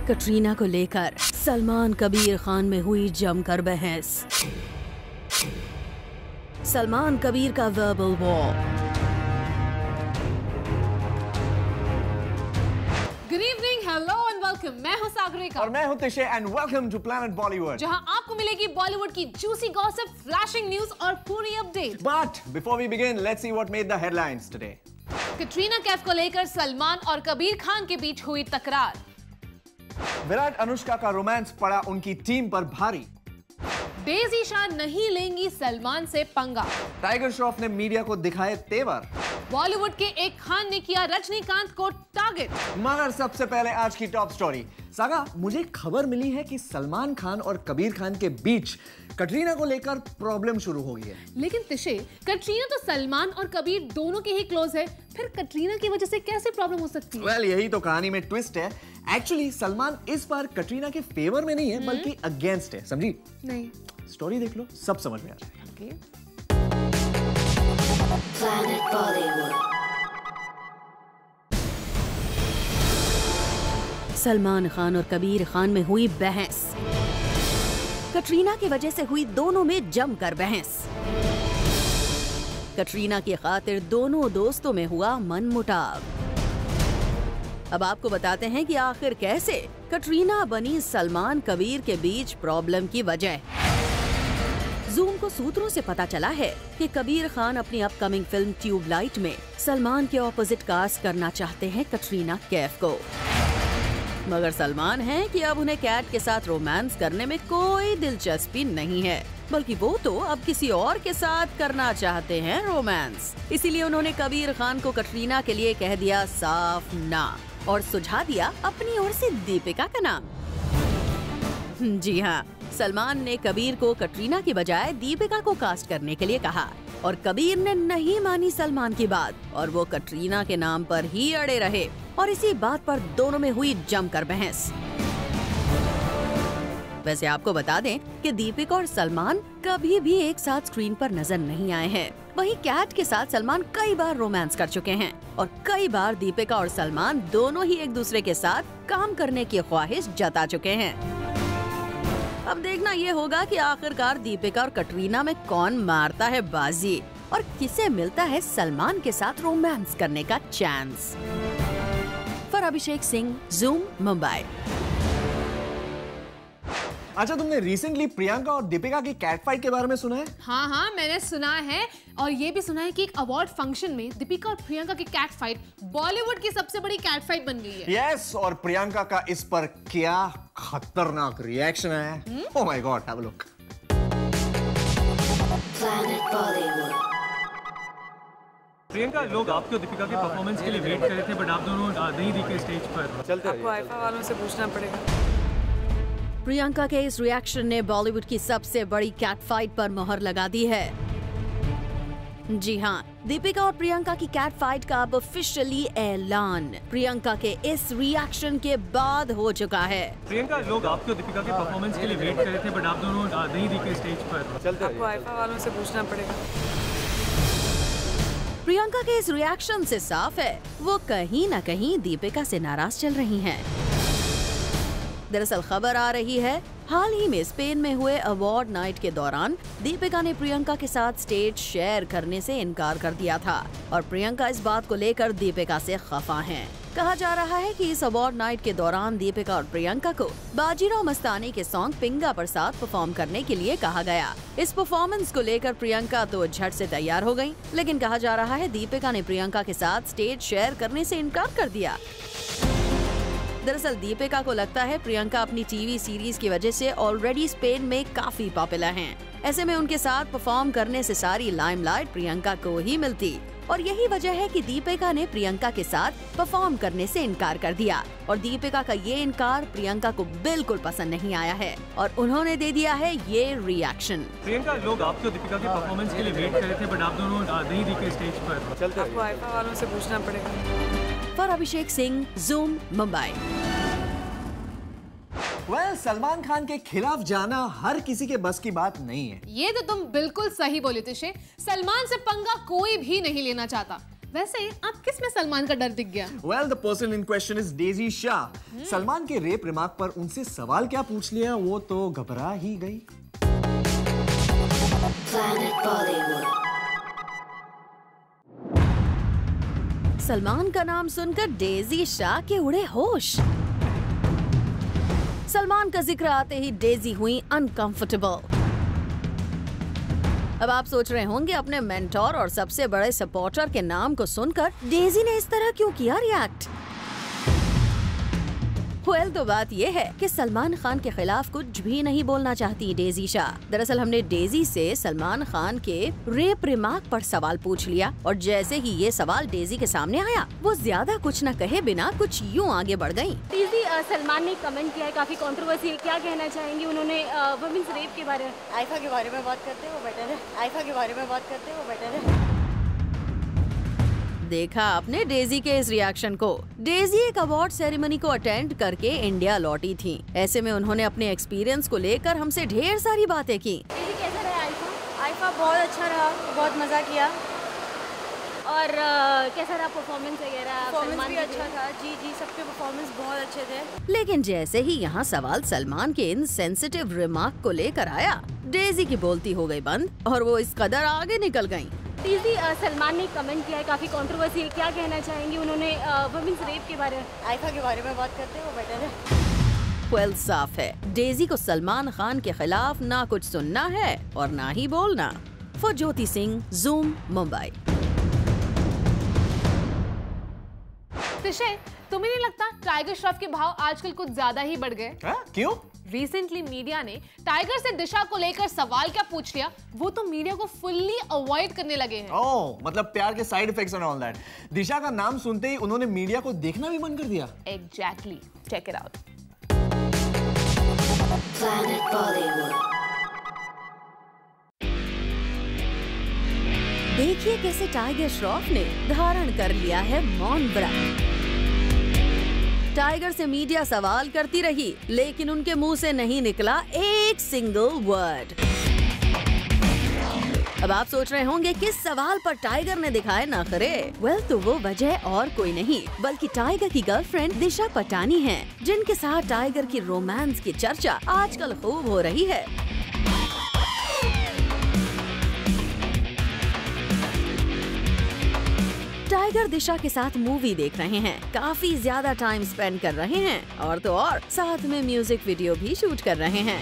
कटरीना को लेकर सलमान कबीर खान में हुई जमकर बहस। सलमान कबीर का verbal war. Good evening, hello and welcome. मैं हूं सागरिका और मैं हूं Tishe and welcome to planet Bollywood, जहां आपको मिलेगी बॉलीवुड की जूसी गॉसिप, फ्लैशिंग न्यूज और पूरी update. But before we begin, let's see what made the headlines today. Katrina Kaif को लेकर सलमान और कबीर खान के बीच हुई तकरार। विराट अनुष्का का रोमांस पड़ा उनकी टीम पर भारी। डेज़ी शाह नहीं लेंगी सलमान से पंगा। टाइगर श्रॉफ ने मीडिया को दिखाए तेवर। बॉलीवुड के एक खान ने किया रजनीकांत को टारगेट। मगर सबसे पहले आज की टॉप स्टोरी। सागा, मुझे खबर मिली है कि सलमान खान और कबीर खान के बीच कटरीना को लेकर प्रॉब्लम शुरू हो गई है। लेकिन तिशे, कटरीना तो सलमान और कबीर दोनों के ही क्लोज है, फिर कटरीना की वजह से कैसे प्रॉब्लम हो सकती है? वेल, यही तो कहानी में ट्विस्ट है। एक्चुअली सलमान इस बार कटरीना के फेवर में नहीं है, बल्कि अगेंस्ट है। समझी? नहीं। स्टोरी देख लो, सब समझ में आ जाएगा। Okay. Planet Bollywood। Salman Khan और कबीर खान में हुई बहस। कटरीना की वजह से हुई दोनों में जमकर बहस। कटरीना की खातिर दोनों दोस्तों में हुआ मनमुटाव। अब आपको बताते हैं कि आखिर कैसे कटरीना बनी सलमान कबीर के बीच प्रॉब्लम की वजह। जूम को सूत्रों से पता चला है कि कबीर खान अपनी अपकमिंग फिल्म ट्यूबलाइट में सलमान के ऑपोजिट कास्ट करना चाहते हैं कटरीना कैफ को। मगर सलमान है कि अब उन्हें कैट के साथ रोमांस करने में कोई दिलचस्पी नहीं है, बल्कि वो तो अब किसी और के साथ करना चाहते हैं रोमांस। इसीलिए उन्होंने कबीर खान को कटरीना के लिए कह दिया साफ ना और सुझा दिया अपनी ओर से दीपिका का नाम। जी हाँ, सलमान ने कबीर को कटरीना की बजाय दीपिका को कास्ट करने के लिए कहा और कबीर ने नहीं मानी सलमान की बात और वो कटरीना के नाम पर ही अड़े रहे और इसी बात पर दोनों में हुई जमकर बहस। वैसे आपको बता दें कि दीपिका और सलमान कभी भी एक साथ स्क्रीन पर नजर नहीं आए हैं। वहीं कैट के साथ सलमान कई बार रोमांस कर चुके हैं और कई बार दीपिका और सलमान दोनों ही एक दूसरे के साथ काम करने की ख्वाहिश जता चुके हैं। अब देखना ये होगा कि आखिरकार दीपिका और कटरीना में कौन मारता है बाजी और किसे मिलता है सलमान के साथ रोमांस करने का chance. For Abhishek Singh, Zoom, Mumbai. अच्छा, तुमने रिसेंटली प्रियंका और दीपिका की कैट फाइट के बारे में सुना है? हाँ, मैंने सुना है और ये भी सुना है कि एक अवार्ड फंक्शन में दीपिका और प्रियंका की कैट फाइट बॉलीवुड की सबसे बड़ी कैट फाइट बन गई है। यस, और प्रियंका का इस पर क्या खतरनाक रिएक्शन है। Oh my God, have a look. Planet Bollywood। Priyanka, लोग आपके और दीपिका के परफॉर्मेंस के लिए वेट कर रहे थे, बट आप दोनों नहीं दिखे स्टेज पर। चलते आपको आईफा वालों से पूछना पड़ेगा। प्रियंका के इस रिएक्शन ने बॉलीवुड की सबसे बड़ी कैट फाइट पर मोहर लगा दी है। जी हाँ, दीपिका और प्रियंका की कैट फाइट का अब ऑफिशियली ऐलान प्रियंका के इस रिएक्शन के बाद हो चुका है। प्रियंका, लोग आपके और दीपिका के परफॉर्मेंस के लिए वेट कर रहे थे, बट आप दोनों नहीं दिखे स्टेज पर। चलते आपको आईफा वालों से पूछना पड़ेगा। प्रियंका के इस रिएक्शन से साफ है वो कहीं न कहीं दीपिका से नाराज चल रही हैं। दरअसल खबर आ रही है हाल ही में स्पेन में हुए अवार्ड नाइट के दौरान दीपिका ने प्रियंका के साथ स्टेज शेयर करने से इनकार कर दिया था और प्रियंका इस बात को लेकर दीपिका से खफा हैं। कहा जा रहा है कि इस अवार्ड नाइट के दौरान दीपिका और प्रियंका को बाजीराव मस्तानी के सॉन्ग पिंगा बरसात परफॉर्म करने के लिए कहा गया। इस परफॉर्मेंस को लेकर प्रियंका तो झट से तैयार हो गयी, लेकिन कहा जा रहा है दीपिका ने प्रियंका के साथ स्टेज शेयर करने से इनकार कर दिया। दरअसल दीपिका को लगता है प्रियंका अपनी टीवी सीरीज की वजह से ऑलरेडी स्पेन में काफी पॉपुलर हैं। ऐसे में उनके साथ परफॉर्म करने से सारी लाइमलाइट प्रियंका को ही मिलती और यही वजह है कि दीपिका ने प्रियंका के साथ परफॉर्म करने से इनकार कर दिया और दीपिका का ये इनकार प्रियंका को बिल्कुल पसंद नहीं आया है और उन्होंने दे दिया है ये रिएक्शन। प्रियंका, लोग आपके और दीपिका के परफॉर्मेंस के लिए वेट कर रहे थे, बट आप दोनों नहीं दिखे स्टेज पर। चलते आपको आईफा वालों से पूछना पड़ेगा। For Abhishek Singh, Zoom, Mumbai. Well, Salman Khan के खिलाफ जाना हर किसी के बस की बात नहीं है। ये तो तुम बिल्कुल सही बोले तिशे। सलमान से पंगा कोई भी नहीं लेना चाहता। वैसे आप किस में सलमान का डर दिख गया? Well, the person in question is Daisy Shah. Salman के रेप रिमार्क पर उनसे सवाल क्या पूछ लिया वो तो घबरा ही गई। सलमान का नाम सुनकर डेजी शाह के उड़े होश। सलमान का जिक्र आते ही डेजी हुई अनकंफर्टेबल। अब आप सोच रहे होंगे अपने मेंटोर और सबसे बड़े सपोर्टर के नाम को सुनकर डेजी ने इस तरह क्यों किया रिएक्ट। वेल, तो बात ये है कि सलमान खान के खिलाफ कुछ भी नहीं बोलना चाहती डेजी शाह। दरअसल हमने डेजी से सलमान खान के रेप रिमार्क पर सवाल पूछ लिया और जैसे ही ये सवाल डेजी के सामने आया वो ज्यादा कुछ न कहे बिना कुछ यूं आगे बढ़ गयी। डेजी, सलमान ने कमेंट किया है, काफी कंट्रोवर्सी है, क्या कहना चाहेंगी? उन्होंने वुमेन्स रेप के बारे में, आइफा के बारे में बात करते वो बेटर है, आइफा के बारे में बात करते वो बेटर है। देखा आपने डेजी के इस रिएक्शन को। डेजी एक अवार्ड सेरेमनी को अटेंड करके इंडिया लौटी थी। ऐसे में उन्होंने अपने एक्सपीरियंस को लेकर हमसे ढेर सारी बातें की। डेजी, कैसा रहा आइफा? आइफा बहुत अच्छा रहा, बहुत मजा किया। और कैसा रहा परफॉर्मेंस वगैरह? परफॉर्मेंस भी अच्छा था। जी जी, सबके परफॉर्मेंस बहुत अच्छे थे। लेकिन जैसे ही यहाँ सवाल सलमान के इन सेंसिटिव रिमार्क को लेकर आया, डेजी की बोलती हो गई बंद और वो इस कदर आगे निकल गयी। डेजी, सलमान ने कमेंट किया है, काफी कंट्रोवर्सी है, क्या कहना चाहेंगी? उन्होंने वुमेन्स रेप के बारे में, आइफा के बारे में बात करते वो बेटर है। वेल, साफ है डेजी को सलमान खान के खिलाफ ना कुछ सुनना है और ना ही बोलना। For Jyoti Singh, Zoom, Mumbai. तिशे, तुम्हें नहीं लगता टाइगर श्रॉफ के भाव आजकल कुछ ज्यादा ही बढ़ गए? क्यों? रिसेंटली मीडिया ने टाइगर से दिशा को लेकर सवाल क्या पूछ लिया, वो तो मीडिया को फुल्ली अवॉइड करने लगे हैं। ओह, मतलब प्यार के side effects and all that. Disha का नाम सुनते ही उन्होंने मीडिया को देखना भी बंद कर दिया। Exactly, check it out. देखिए कैसे टाइगर श्रॉफ ने धारण कर लिया है मौन व्रत। टाइगर से मीडिया सवाल करती रही लेकिन उनके मुंह से नहीं निकला एक सिंगल वर्ड। अब आप सोच रहे होंगे किस सवाल पर टाइगर ने दिखाए नखरे। वेल, तो वो वजह और कोई नहीं बल्कि टाइगर की गर्लफ्रेंड दिशा पटानी है, जिनके साथ टाइगर की रोमांस की चर्चा आजकल खूब हो रही है। टाइगर दिशा के साथ मूवी देख रहे हैं, काफी ज्यादा टाइम स्पेंड कर रहे हैं और तो और साथ में म्यूजिक वीडियो भी शूट कर रहे हैं।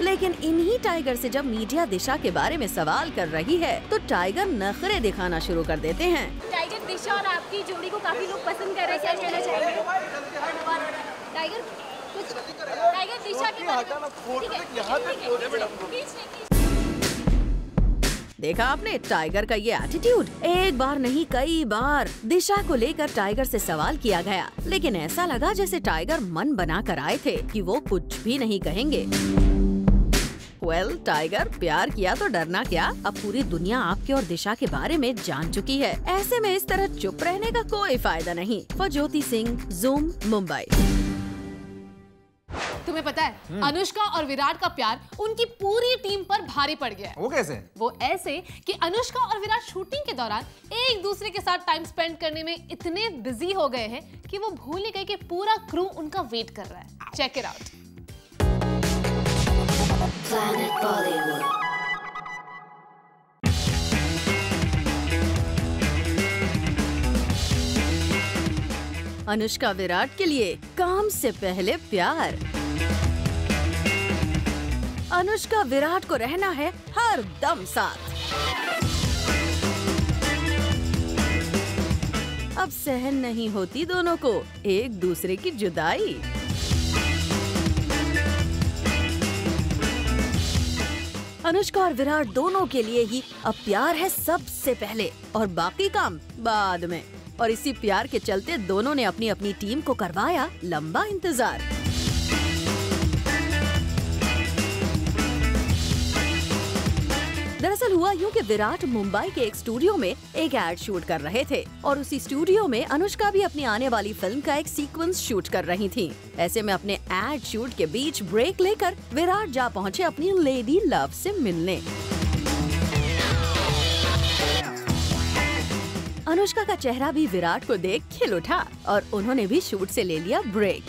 लेकिन इन्हीं टाइगर से जब मीडिया दिशा के बारे में सवाल कर रही है तो टाइगर नखरे दिखाना शुरू कर देते हैं। टाइगर, दिशा और आपकी जोड़ी को काफी लोग पसंद कर रहे हैं, क्या कहना चाहेंगे? टाइगर, कुछ टाइगर दिशा के बारे में। देखा आपने टाइगर का ये एटीट्यूड। एक बार नहीं कई बार दिशा को लेकर टाइगर से सवाल किया गया लेकिन ऐसा लगा जैसे टाइगर मन बना कर आए थे कि वो कुछ भी नहीं कहेंगे। वेल, टाइगर, प्यार किया तो डरना क्या, अब पूरी दुनिया आपके और दिशा के बारे में जान चुकी है। ऐसे में इस तरह चुप रहने का कोई फायदा नहीं। For Jyoti Singh, Zoom, Mumbai. तुम्हें पता है अनुष्का और विराट का प्यार उनकी पूरी टीम पर भारी पड़ गया है। वो कैसे? वो ऐसे कि अनुष्का और विराट शूटिंग के दौरान एक दूसरे के साथ टाइम स्पेंड करने में इतने बिजी हो गए हैं कि वो भूल ही गए कि पूरा क्रू उनका वेट कर रहा है। Check it out. Anushka Virat के लिए काम से पहले प्यार। अनुष्का विराट को रहना है हर दम साथ। अब सहन नहीं होती दोनों को एक दूसरे की जुदाई। अनुष्का और विराट दोनों के लिए ही अब प्यार है सबसे पहले और बाकी काम बाद में। और इसी प्यार के चलते दोनों ने अपनी अपनी टीम को करवाया लंबा इंतजार। दरअसल हुआ यूँ कि विराट मुंबई के एक स्टूडियो में एक एड शूट कर रहे थे और उसी स्टूडियो में अनुष्का भी अपनी आने वाली फिल्म का एक सीक्वेंस शूट कर रही थी। ऐसे में अपने एड शूट के बीच ब्रेक लेकर विराट जा पहुँचे अपनी लेडी लव से मिलने। अनुष्का का चेहरा भी विराट को देख खिल उठा और उन्होंने भी शूट से ले लिया ब्रेक।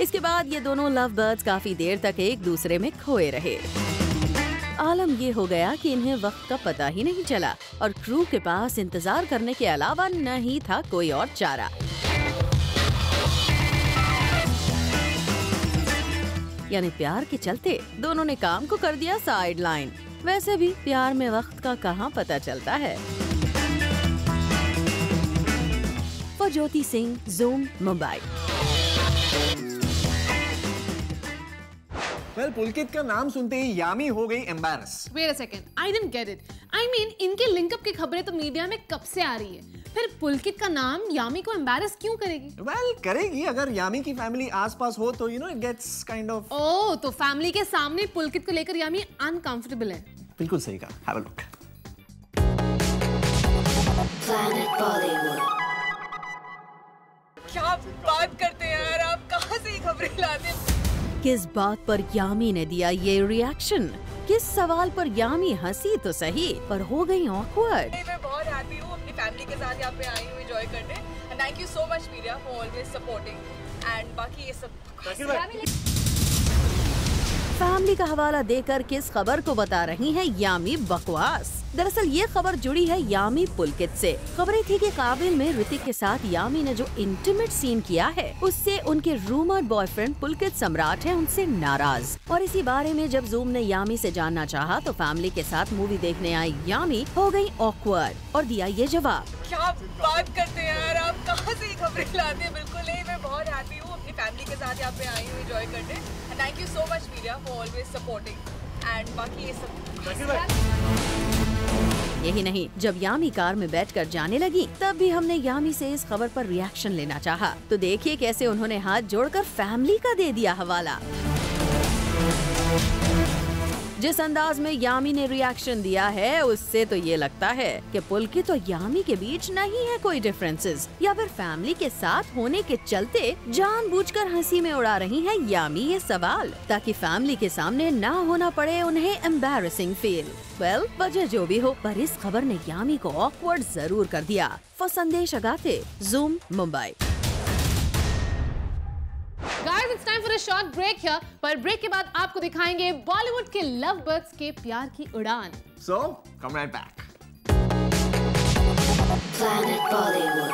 इसके बाद ये दोनों लव बर्ड्स काफी देर तक एक दूसरे में खोए रहे। आलम ये हो गया कि इन्हें वक्त का पता ही नहीं चला और क्रू के पास इंतजार करने के अलावा नहीं था कोई और चारा। यानी प्यार के चलते दोनों ने काम को कर दिया साइड लाइन। वैसे भी प्यार में वक्त का कहाँ पता चलता है। ज्योति सिंह, ज़ूम, मुंबई। वेल, पुलकित का नाम सुनते ही यामी हो गई embarrass. Wait a second, I didn't get it. I mean, इनके लिंकअप की खबरें तो मीडिया में कब से आ रही है, फिर पुलकित का नाम यामी को एम्बैरस क्यों करेगी? वेल, करेगी अगर यामी की फैमिली आसपास हो तो it gets kind of। ओह, तो फैमिली के सामने पुलकित को लेकर यामी अनकंफर्टेबल है। बिल्कुल सही कहा। Have a look। क्या बात करते हैं यार, आप कहाँ से ये खबरें लाते हैं? किस बात पर यामी ने दिया ये रिएक्शन? किस सवाल पर यामी हंसी तो सही पर हो गई ऑकवर्ड। मैं बहुत हैप्पी हूँ अपनी फैमिली के साथ यहाँ पे आई हूँ एंजॉय करने। And thank you so much media for always supporting. And बाकी ये सब फैमिली का हवाला देकर किस खबर को बता रही है यामी बकवास। दरअसल ये खबर जुड़ी है यामी पुलकित से। खबरें थी कि काबिल में ऋतिक के साथ यामी ने जो इंटीमेट सीन किया है उससे उनके रूमर्ड बॉयफ्रेंड पुलकित सम्राट है उनसे नाराज। और इसी बारे में जब ज़ूम ने यामी से जानना चाहा तो फैमिली के साथ मूवी देखने आई यामी हो गई ऑकवर्ड और दिया ये जवाब। क्या बात करते हैं यार, आप कहाँ से ये खबरें लाते हैं? बिल्कुल नहीं, मैं बहुत हैप्पी हूँ अपनी फैमिली के साथ यहाँ पे आई हूँ एंजॉय करने। And thank you so much media for always supporting. And बाकी ये सब यही नहीं, जब यामी कार में बैठकर जाने लगी तब भी हमने यामी से इस खबर पर रिएक्शन लेना चाहा। तो देखिए कैसे उन्होंने हाथ जोड़कर फैमिली का दे दिया हवाला। जिस अंदाज में यामी ने रिएक्शन दिया है उससे तो ये लगता है कि पुलकित और यामी के बीच नहीं है कोई डिफरेंसेस, या फिर फैमिली के साथ होने के चलते जानबूझकर हंसी में उड़ा रही है यामी ये सवाल ताकि फैमिली के सामने ना होना पड़े उन्हें एम्बैरेसिंग फील। वेल, वजह जो भी हो पर इस खबर ने यामी को ऑकवर्ड जरूर कर दिया। For Sandesh Agathe, zoom, Mumbai. Guys, it's time for a short break here. पर ब्रेक के बाद आपको दिखाएंगे बॉलीवुड के लव बर्ड्स के प्यार की उड़ान। So, come right back. Planet Bollywood.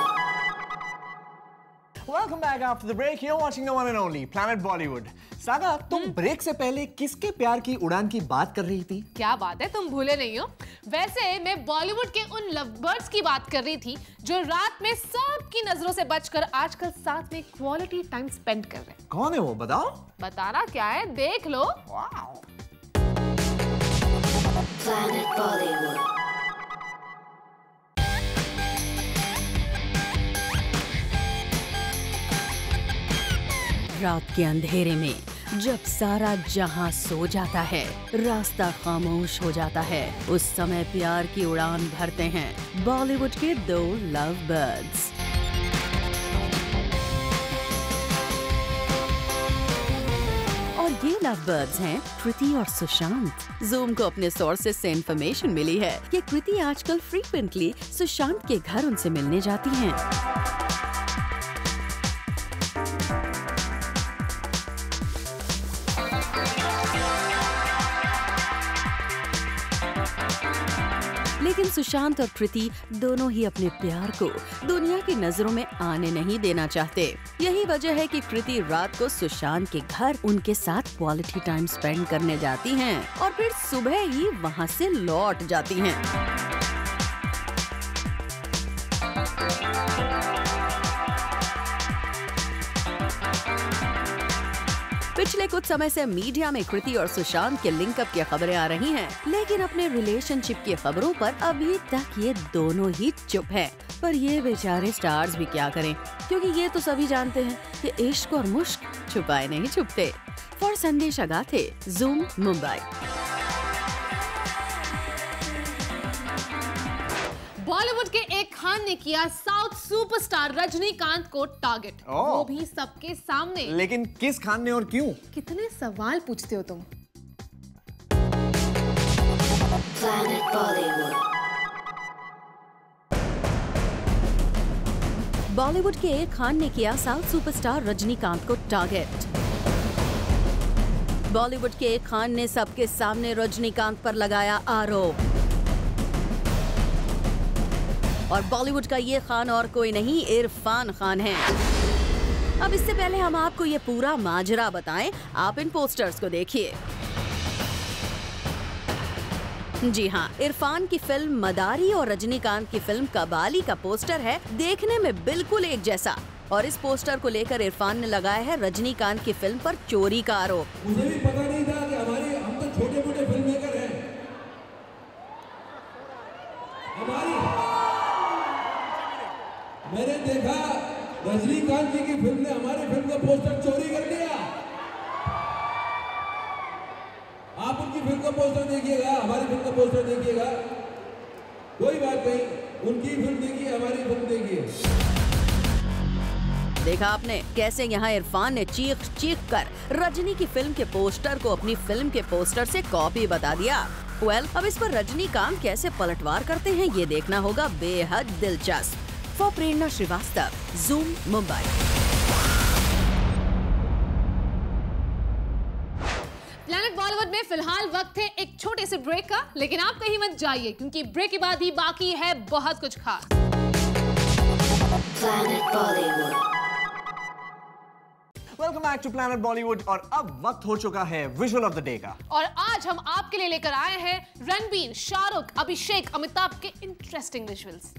Welcome back after the break. You're watching the one and only Planet Bollywood. Saga, तुम ब्रेक से पहले किसके प्यार की उड़ान की बात कर रही थी? क्या बात है, तुम भूले नहीं हो। वैसे मैं बॉलीवुड के उन लव बर्ड्स की बात कर रही थी जो रात में सबकी नजरों से बचकर आजकल साथ में क्वालिटी टाइम स्पेंड कर रहे हैं। कौन है वो, बताओ? बताना क्या है, देख लो। वाओ। Planet Bollywood. रात के अंधेरे में जब सारा जहां सो जाता है, रास्ता खामोश हो जाता है, उस समय प्यार की उड़ान भरते हैं बॉलीवुड के दो लव बर्ड्स। और ये लव बर्ड्स हैं कृति और सुशांत। ज़ूम को अपने सोर्सेज से इंफॉर्मेशन मिली है कि कृति आजकल फ्रीक्वेंटली सुशांत के घर उनसे मिलने जाती हैं। लेकिन सुशांत और कृति दोनों ही अपने प्यार को दुनिया की नजरों में आने नहीं देना चाहते। यही वजह है कि कृति रात को सुशांत के घर उनके साथ क्वालिटी टाइम स्पेंड करने जाती हैं और फिर सुबह ही वहां से लौट जाती हैं। पिछले कुछ समय से मीडिया में कृति और सुशांत के लिंकअप की खबरें आ रही हैं, लेकिन अपने रिलेशनशिप की खबरों पर अभी तक ये दोनों ही चुप हैं। पर ये बेचारे स्टार्स भी क्या करें, क्योंकि ये तो सभी जानते हैं कि इश्क और मुश्क छुपाए नहीं छुपते। For Sandesh Agathe, zoom, Mumbai. बॉलीवुड के एक खान ने किया साउथ सुपरस्टार रजनीकांत को टारगेट, वो भी सबके सामने। लेकिन किस खान ने और क्यों? कितने सवाल पूछते हो तुम। Planet Bollywood. बॉलीवुड के एक खान ने किया साउथ सुपरस्टार रजनीकांत को टारगेट। बॉलीवुड के एक खान ने सबके सामने रजनीकांत पर लगाया आरोप। और बॉलीवुड का ये खान और कोई नहीं, इरफान खान है। अब इससे पहले हम आपको ये पूरा माजरा बताएं, आप इन पोस्टर्स को देखिए। जी हाँ, इरफान की फिल्म मदारी और रजनीकांत की फिल्म कबाली का पोस्टर है, देखने में बिल्कुल एक जैसा। और इस पोस्टर को लेकर इरफान ने लगाया है रजनीकांत की फिल्म पर चोरी का आरोप। मुझे भी पता नहीं था कि हम तो छोटे मोटे फिल्म मेकर हैं। मैंने देखा रजनीकांत जी की फिल्म ने हमारी फिल्म का पोस्टर चोरी कर लिया। आप उनकी फिल्म का पोस्टर देखिएगा, हमारी फिल्म का पोस्टर देखिएगा, कोई बात नहीं। उनकी फिल्म देखिए, हमारी फिल्म देखिए। देखा आपने कैसे यहाँ इरफान ने चीख चीख कर रजनी की फिल्म के पोस्टर को अपनी फिल्म के पोस्टर से कॉपी बता दिया। अब इस पर रजनीकांत कैसे पलटवार करते हैं ये देखना होगा बेहद दिलचस्प। For Prerna Srivastava, Zoom, Mumbai. Planet Bollywood में फिलहाल वक्त है एक छोटे से ब्रेक का, लेकिन आप कहीं मत जाइए क्योंकि ब्रेक के बाद ही बाकी है बहुत कुछ खास। Planet Bollywood. Welcome back to planet Bollywood. और अब वक्त हो चुका है विजुअल ऑफ द डे का। और आज हम आपके लिए लेकर आए हैं रणबीर, शाहरुख, अभिषेक, अमिताभ के interesting visuals.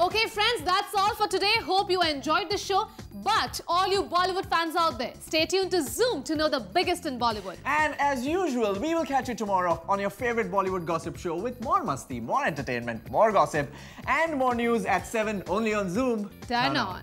Okay friends, that's all for today. Hope you enjoyed the show. But all you Bollywood fans out there, stay tuned to Zoom to know the biggest in Bollywood. And as usual, we will catch you tomorrow on your favorite Bollywood gossip show with more masti, more entertainment, more gossip, and more news at 7 only on Zoom. Turn on.